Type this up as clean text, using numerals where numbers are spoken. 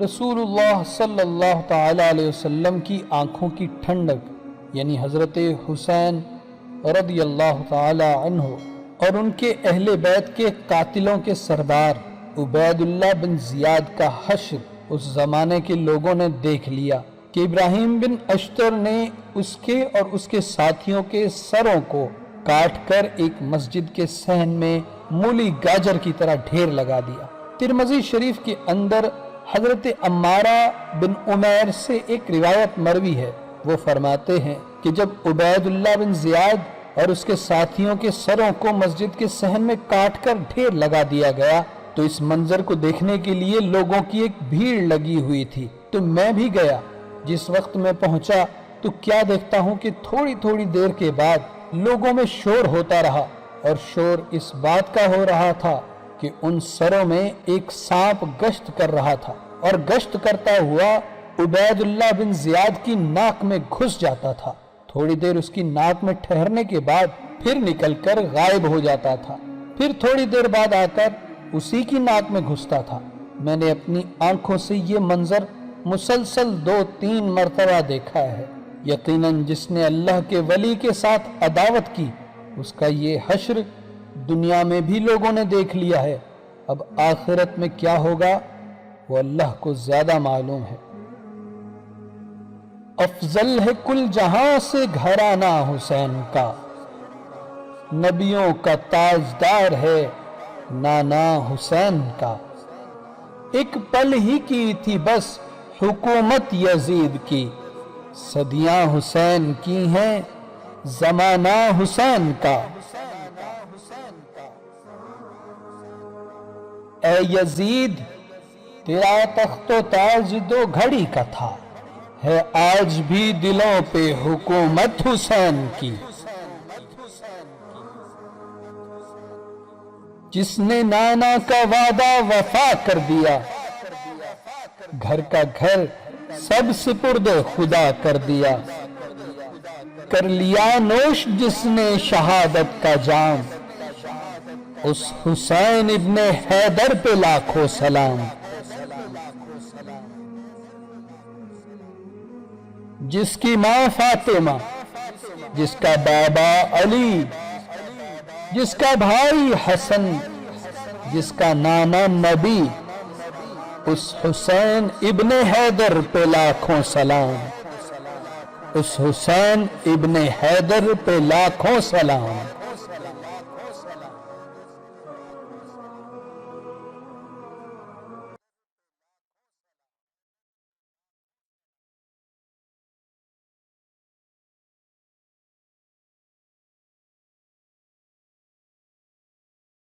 رسول اللہ صلی اللہ تعالی علیہ وسلم کی آنکھوں کی ٹھنڈک یعنی حضرت حسین رضی اللہ تعالی عنہ اور ان کے اہل بیت کے قاتلوں کے سردار عبید اللہ بن زیاد کا حشر اس زمانے کے لوگوں نے دیکھ لیا کہ ابراہیم بن اشتر نے اس کے اور اس کے ساتھیوں کے سروں کو کاٹ کر ایک مسجد کے صحن میں مولی گاجر کی طرح ڈھیر لگا دیا۔ ترمذی شریف کے اندر حضرت عمارہ بن عمیر سے ایک روایت مروی ہے، وہ فرماتے ہیں کہ جب عبید اللہ بن زیاد اور اس کے ساتھیوں کے سروں کو مسجد کے صحن میں کاٹ کر ڈھیر لگا دیا گیا تو اس منظر کو دیکھنے کے لیے لوگوں کی ایک بھیڑ لگی ہوئی تھی، تو میں بھی گیا۔ جس وقت میں پہنچا تو کیا دیکھتا ہوں کہ تھوڑی دیر کے بعد لوگوں میں شور ہوتا رہا، اور شور اس بات کا ہو رہا تھا کہ ان سروں میں ایک سانپ گشت کر رہا تھا، اور گشت کرتا ہوا عبید اللہ بن زیاد کی ناک میں گھس جاتا تھا۔ تھوڑی دیر اس کی ناک میں ٹھہرنے کے بعد پھر نکل کر غائب ہو جاتا تھا، پھر تھوڑی دیر بعد آ کر اسی کی ناک میں گھستا تھا۔ میں نے اپنی آنکھوں سے یہ منظر مسلسل 2-3 مرتبہ دیکھا ہے۔ یقیناً جس نے اللہ کے ولی کے ساتھ عداوت کی اس کا یہ حشر دنیا میں بھی لوگوں نے دیکھ لیا ہے، اب آخرت میں کیا ہوگا وہ اللہ کو زیادہ معلوم ہے۔ افضل ہے کل جہاں سے گھرانہ حسین کا، نبیوں کا تاجدار ہے نانا حسین کا۔ ایک پل ہی کی تھی بس حکومت یزید کی، صدیاں حسین کی ہیں زمانہ حسین کا۔ اے یزید تیرا تخت و تاج 2 گھڑی کا تھا، ہے آج بھی دلوں پہ حکومت حسین کی۔ جس نے نانا کا وعدہ وفا کر دیا، گھر کا گھر سب سپرد خدا کر دیا۔ کر لیا نوش جس نے شہادت کا جام، اس حسین ابن حیدر پہ لاکھوں سلام۔ جس کی ماں فاطمہ، جس کا بابا علی، جس کا بھائی حسن، جس کا نانا نبی، اس حسین ابن حیدر پہ لاکھوں سلام، اس حسین ابن حیدر پہ لاکھوں سلام۔